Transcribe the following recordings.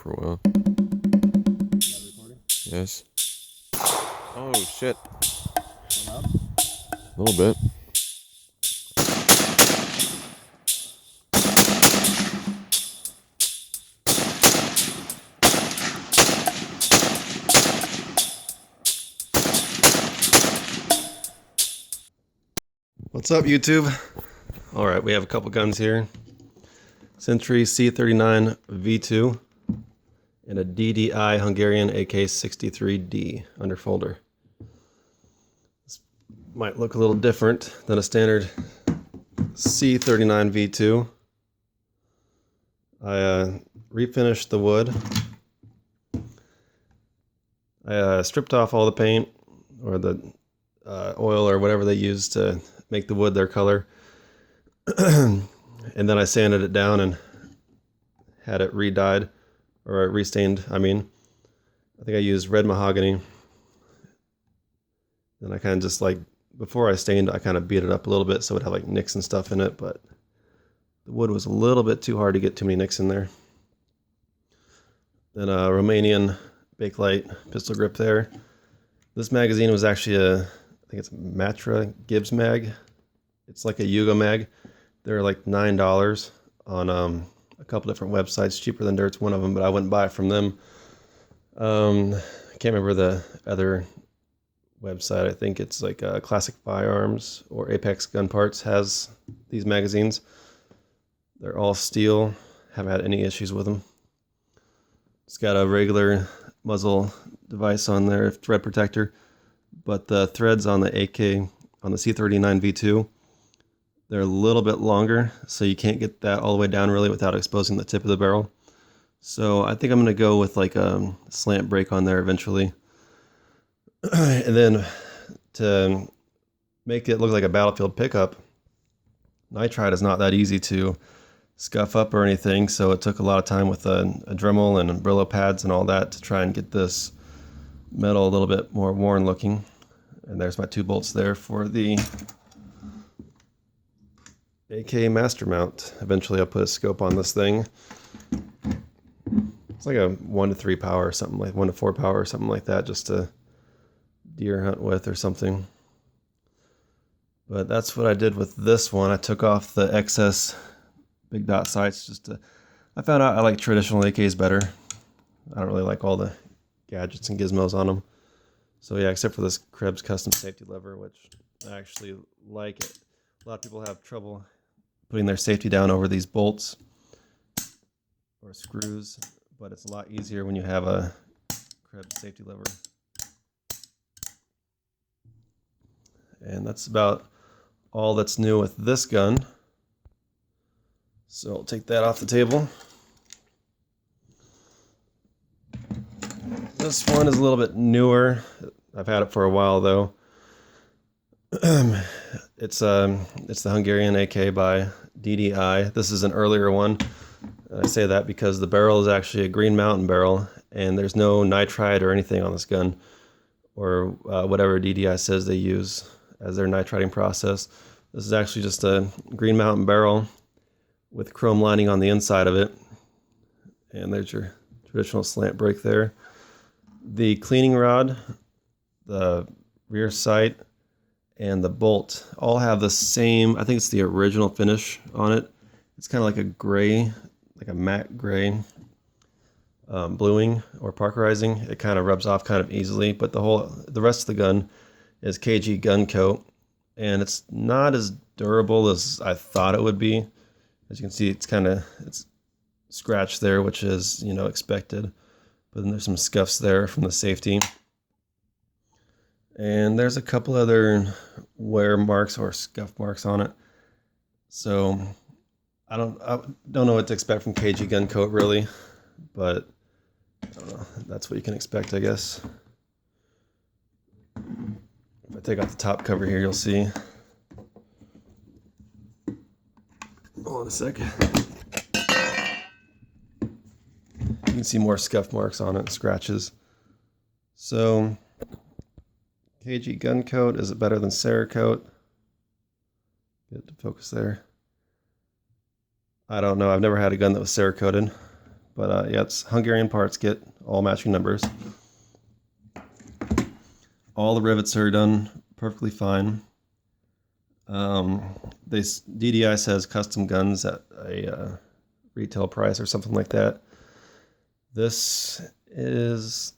for a while. Yes. Oh shit. A little bit. What's up, YouTube? All right, we have a couple guns here. Century C39v2 and a DDI Hungarian AK63D underfolder. This might look a little different than a standard C39v2. I refinished the wood. I stripped off all the paint or the oil or whatever they use to make the wood their color. And then I sanded it down and had it re-dyed, or restained, I think I used red mahogany. Then I kind of just before I stained, I kind of beat it up a little bit so it would have like nicks and stuff in it, but the wood was a little bit too hard to get too many nicks in there. Then a Romanian Bakelite pistol grip there. This magazine was actually I think it's a Matra Gibbs mag. It's like a Yugo mag. They're like $9 on a couple different websites. Cheaper Than Dirt's one of them, but I wouldn't buy it from them. I can't remember the other website. I think it's like Classic Firearms or Apex Gun Parts has these magazines. They're all steel. Haven't had any issues with them. It's got a regular muzzle device on there, thread protector, but the threads on the C39v2, they're a little bit longer, so you can't get that all the way down really without exposing the tip of the barrel. So I think I'm going to go with like a slant break on there eventually. And then to make it look like a battlefield pickup, nitride is not that easy to scuff up or anything, so it took a lot of time with a Dremel and Brillo pads and all that to try and get this metal a little bit more worn looking. And there's my 2 bolts there for the AK master mount. Eventually I'll put a scope on this thing. It's like a 1 to 3 power or something, like 1 to 4 power or something like that, just to deer hunt with or something. But that's what I did with this one. I took off the excess big dot sights I found out I like traditional AKs better. I don't really like all the gadgets and gizmos on them. So yeah, except for this Krebs custom safety lever, which I actually like it. A lot of people have trouble putting their safety down over these bolts or screws, but it's a lot easier when you have a Krebs safety lever. And that's about all that's new with this gun. So I'll take that off the table. This one is a little bit newer. I've had it for a while though. It's the Hungarian AK by DDI. This is an earlier one. I say that because the barrel is actually a Green Mountain barrel, and there's no nitride or anything on this gun, or whatever DDI says they use as their nitriding process. This is actually just a Green Mountain barrel with chrome lining on the inside of it. And there's your traditional slant break there. The cleaning rod, the rear sight, and the bolt all have the same, I think it's the original finish on it. It's kind of like a gray, like a matte gray bluing or parkerizing. It kind of rubs off kind of easily, but the rest of the gun is KG gun coat, and it's not as durable as I thought it would be. As you can see, it's scratched there, which is, expected. But then there's some scuffs there from the safety. And there's a couple other wear marks or scuff marks on it. So I don't know what to expect from KG gun coat really, but I don't know. That's what you can expect, I guess. If I take off the top cover here, you'll see. Hold on a second. You can see more scuff marks on it, scratches. So, KG gun coat, is it better than Cerakote? Get it to focus there. I don't know. I've never had a gun that was Cerakoted, But yeah, it's Hungarian parts kit, all matching numbers. All the rivets are done perfectly fine. DDI says custom guns at a retail price or something like that. This is,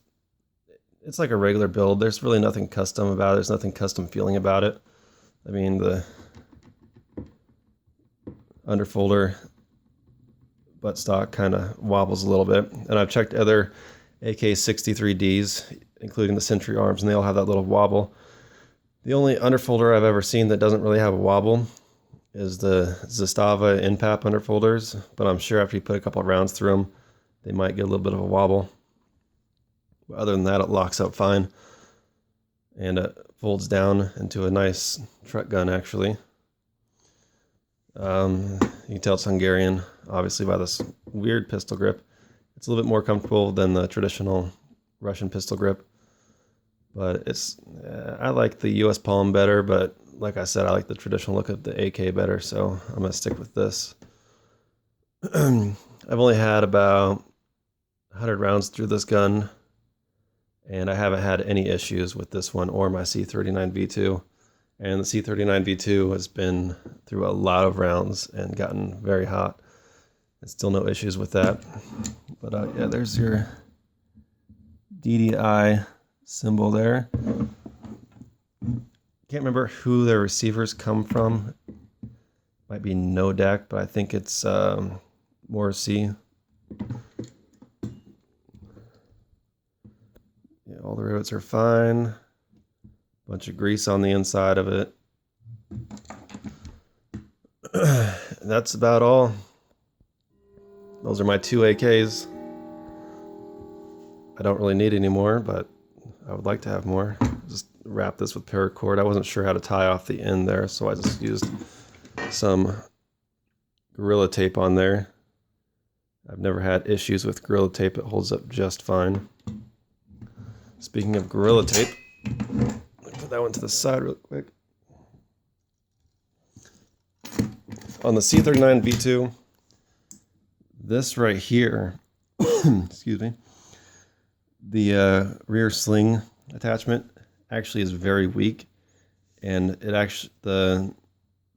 it's like a regular build. There's really nothing custom about it. There's nothing custom feeling about it. I mean, the underfolder buttstock kind of wobbles a little bit. And I've checked other AK63Ds, including the Century arms, and they all have that little wobble. The only underfolder I've ever seen that doesn't really have a wobble is the Zastava InPap underfolders, but I'm sure after you put a couple of rounds through them, they might get a little bit of a wobble. But other than that, it locks up fine, and it folds down into a nice truck gun, actually. You can tell it's Hungarian, obviously, by this weird pistol grip. It's a little bit more comfortable than the traditional Russian pistol grip. But it's, I like the US Palm better, but like I said, I like the traditional look of the AK better, so I'm going to stick with this. I've only had about 100 rounds through this gun, and I haven't had any issues with this one or my C39v2. And the C39v2 has been through a lot of rounds and gotten very hot. And still no issues with that. But yeah, there's your DDI symbol there. Can't remember who their receivers come from. Might be Nodak, but I think it's Morrissey. Yeah, all the rivets are fine. Bunch of grease on the inside of it. That's about all. Those are my 2 AKs. I don't really need any more, but I would like to have more. Just wrap this with paracord. I wasn't sure how to tie off the end there, so I just used some Gorilla Tape on there. I've never had issues with Gorilla Tape. It holds up just fine. Speaking of Gorilla Tape, put that one to the side real quick. On the C39v2, this right here, excuse me, the rear sling attachment actually is very weak, and the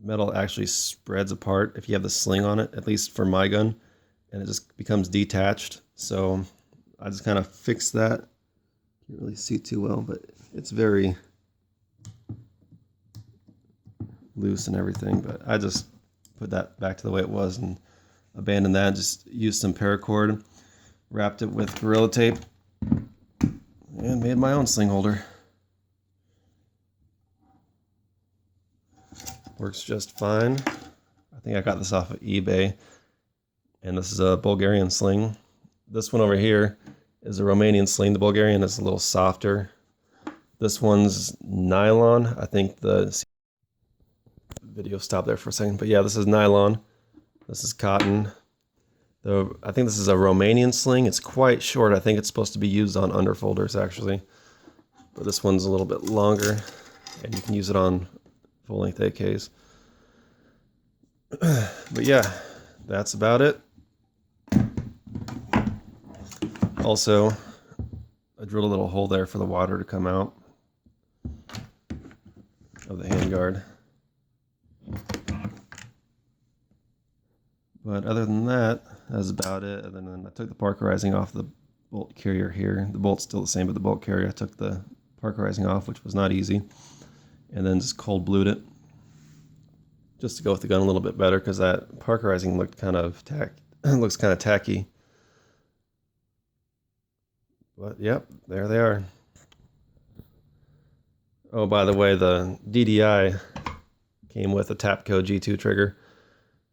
metal actually spreads apart if you have the sling on it, at least for my gun, and it just becomes detached. So I just kind of fixed that. Can't really see too well, but it's very loose and everything, but I just put that back to the way it was and abandoned that. Just used some paracord, wrapped it with Gorilla Tape, and made my own sling holder. Works just fine. I think I got this off of eBay, and this is a Bulgarian sling. This one over here is a Romanian sling. The Bulgarian is a little softer. This one's nylon. I think the video stopped there for a second, but yeah, this is nylon. This is cotton. Though I think this is a Romanian sling. It's quite short. I think it's supposed to be used on underfolders actually, but this one's a little bit longer, and you can use it on full-length AKs. But yeah, that's about it. Also, I drilled a little hole there for the water to come out of the handguard. But other than that, that's about it. And then I took the parkerizing off the bolt carrier here. The bolt's still the same, but the bolt carrier, I took the parkerizing off, which was not easy. And then just cold blued it, just to go with the gun a little bit better, because that parkerizing looked kind of looks kind of tacky. But yep, there they are. Oh, by the way, the DDI came with a Tapco G2 trigger,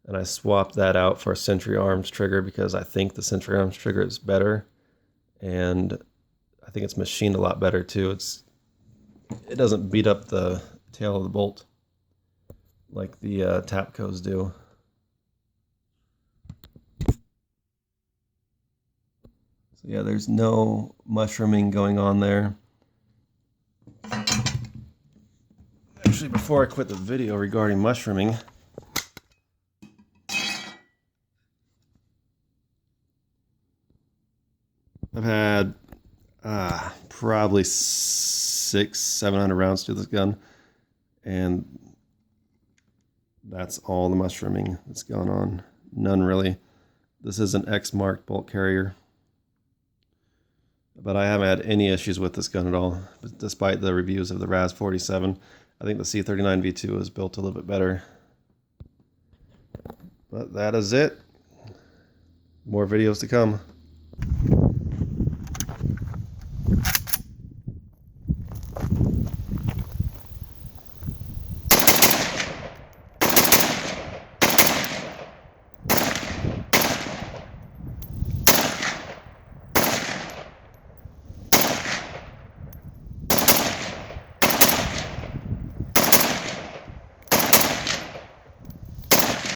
and I swapped that out for a Century Arms trigger because I think the Century Arms trigger is better, and I think it's machined a lot better too. It doesn't beat up the tail of the bolt like the Tapcos do. So yeah, there's no mushrooming going on there. Actually, before I quit the video regarding mushrooming, I've had probably 600-700 rounds to this gun, and that's all the mushrooming that's gone on. None really. This is an X-marked bolt carrier, but I haven't had any issues with this gun at all, despite the reviews of the RAS 47. I think the C39v2 is built a little bit better. But that is it. More videos to come.